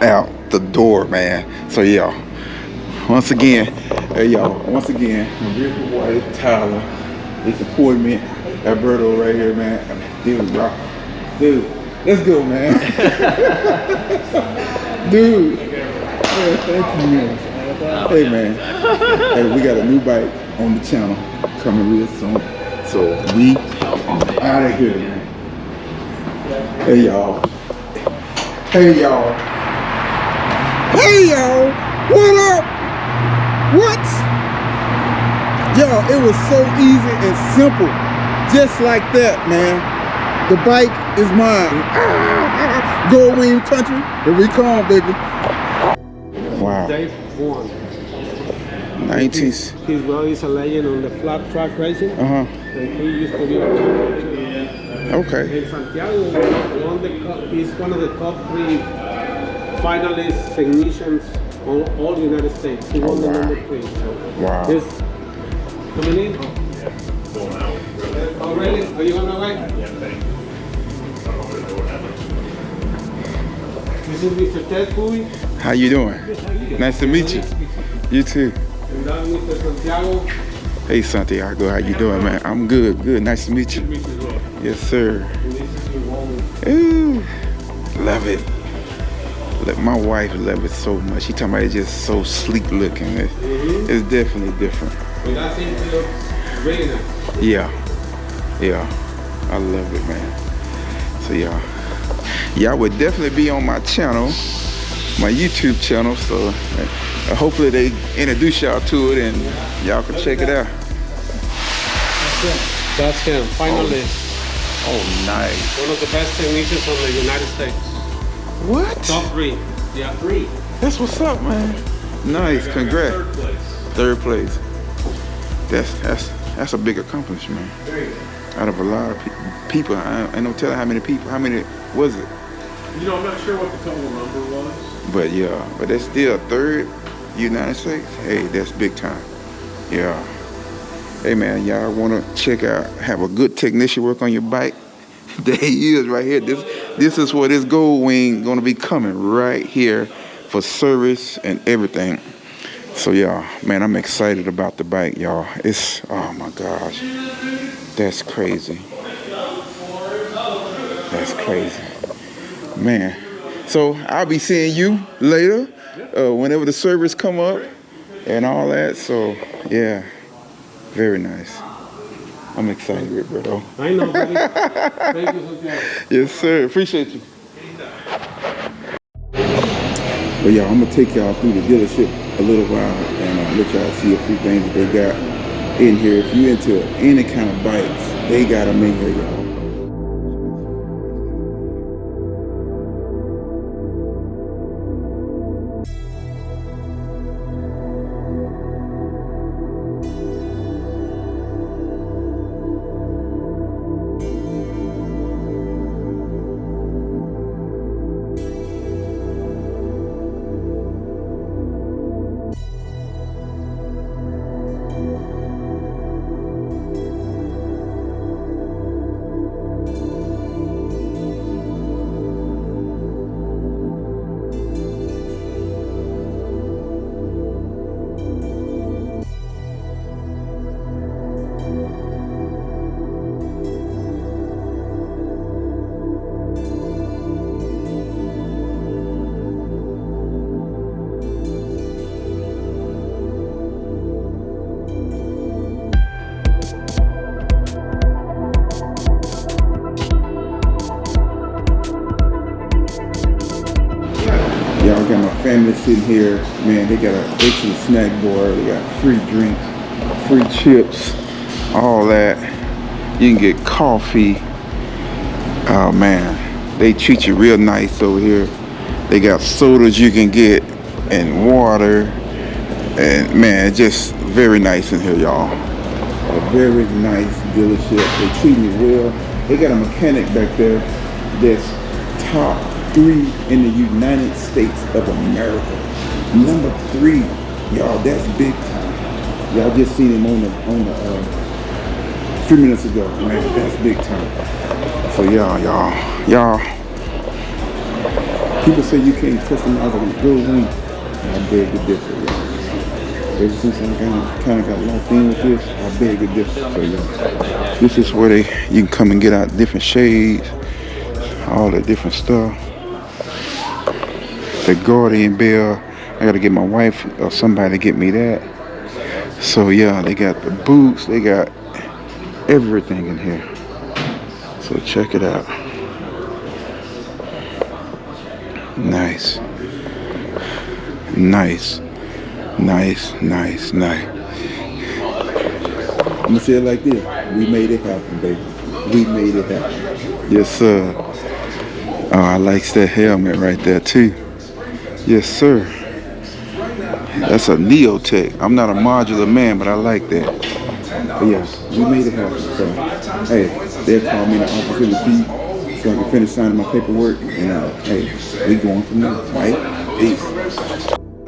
out the door, man. So y'all, once again, hey y'all, once again, my beautiful wife Tyler, they supported me. Alberto right here, man. Dude, bro. Dude, let's go, man. Dude. Yeah, thank you, man. Hey, man. Hey, we got a new bike on the channel coming real soon. So we out of here, man. Hey, y'all. Hey, y'all. Hey, y'all. What up? What? Y'all, it was so easy and simple. Just like that, man. The bike is mine. Go Wing Country, here we come, baby. Wow. Dave won. 90s. His brother is a legend on the flat track racing. And he used to be a Okay. And Santiago won the cup. He's one of the top 3 finalist technicians on all the United States. He won the number 3. So wow. This coming in. Oh, really? Are you on the way? Yeah, thanks. This is Mr. Ted Puy. How you doing? Nice to meet you. You too. And that's Mr. Santiago. Hey Santiago, how you doing, man? I'm good, good. Nice to meet you. Yes, sir. Ooh, love it. My wife loves it so much. She talking about it's just so sleek looking. It's definitely different. But that thing looks really nice. Yeah. Yeah, I love it, man. So y'all would definitely be on my channel, my YouTube channel. So hopefully they introduce y'all to it and y'all can check it out. That's him, finalist. Oh, nice. One of the best technicians from the United States. What? Top 3. Yeah, 3. That's what's up, man. Nice, congrats. Third place. That's a big accomplishment. Out of a lot of people, I don't tell how many people. How many was it? You know, I'm not sure what the total number was. But yeah, but that's still 3rd United States. Hey, that's big time. Yeah. Hey man, y'all wanna check out, have a good technician work on your bike? There he is right here. This is where this Gold Wing gonna be coming right here for service and everything. So yeah, man, I'm excited about the bike, y'all. It's, oh my gosh. That's crazy. That's crazy. Man. So I'll be seeing you later, whenever the service come up and all that. So yeah, very nice. I'm excited, Roberto. I know, buddy. Thank you, Santiago. Yes, sir. Appreciate you. But y'all, I'm gonna take y'all through the dealership a little while and let y'all see a few things that they got in here. If you into any kind of bikes, they got them in here, y'all. Y'all got my family sitting here. Man, they got an excellent snack bar. They got free drinks, free chips, all that. You can get coffee. Oh man, they treat you real nice over here. They got sodas you can get and water. And man, just very nice in here, y'all. A very nice dealership. They treat me well. They got a mechanic back there that's top 3 in the United States of America. Number 3, y'all. That's big time. Y'all just seen him on the a few minutes ago. Man, that's big time. So y'all, People say you can't customize a Goe wing. I beg to differ, y'all. Ever since I kind of got locked in with this, I beg to differ. So, yeah. This is where you can come and get out different shades, all the different stuff. The Guardian Bell, I gotta get my wife or somebody to get me that. So yeah, they got the boots, they got everything in here. So check it out. Nice. Nice. Nice, nice, nice. I'm gonna say it like this. We made it happen, baby. We made it happen. Yes, sir. Oh, I like that helmet right there too. Yes, sir. That's a Neotech. I'm not a modular man, but I like that. But yeah, we made it happen. So, hey, they'll call me in the office in the feed so I can finish signing my paperwork. And hey, we going from there, right? Peace.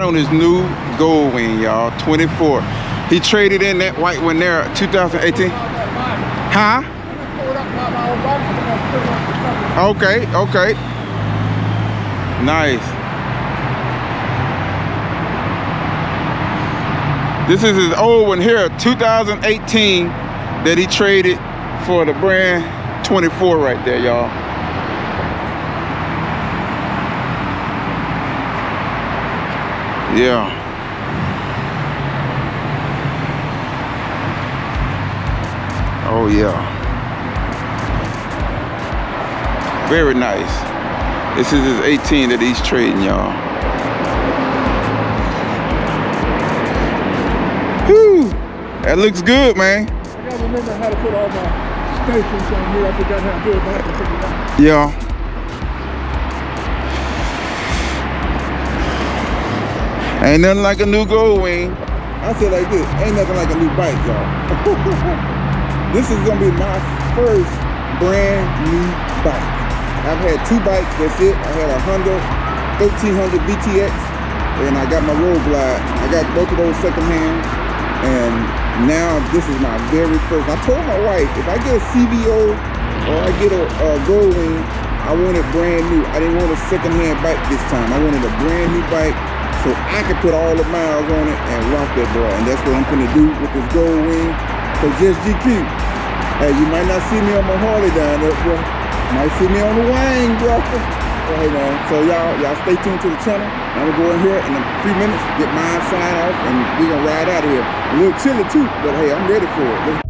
On his new Goe wing, y'all, 24. He traded in that white one there, 2018. Huh? Okay, okay. Nice. This is his old one here, 2018, that he traded for the brand 24 right there, y'all. Yeah. Oh yeah. Very nice. This is his 18 that he's trading, y'all. Whew. That looks good, man. I gotta remember how to put all my stations on here. I forgot how to do it, but I can figure it out. Yeah. Ain't nothing like a new Goe wing. I say like this, ain't nothing like a new bike, y'all. This is gonna be my first brand new bike. I've had two bikes, that's it. I had a Honda 1300 VTX, and I got my Road Glide. I got both of those secondhand, and now this is my very first. I told my wife, if I get a CVO or I get a Goe wing, I want it brand new. I didn't want a secondhand bike this time. I wanted a brand new bike, so I could put all the miles on it and rock that boy. And that's what I'm gonna do with this Goe wing. So just GQ. Hey, you might not see me on my Harley down there, bro. You might see me on the wing, bro. Hey man, so y'all stay tuned to the channel. I'm gonna go in here in a few minutes, get mine signed off, and we're gonna ride out of here. A little chilly too, but hey, I'm ready for it.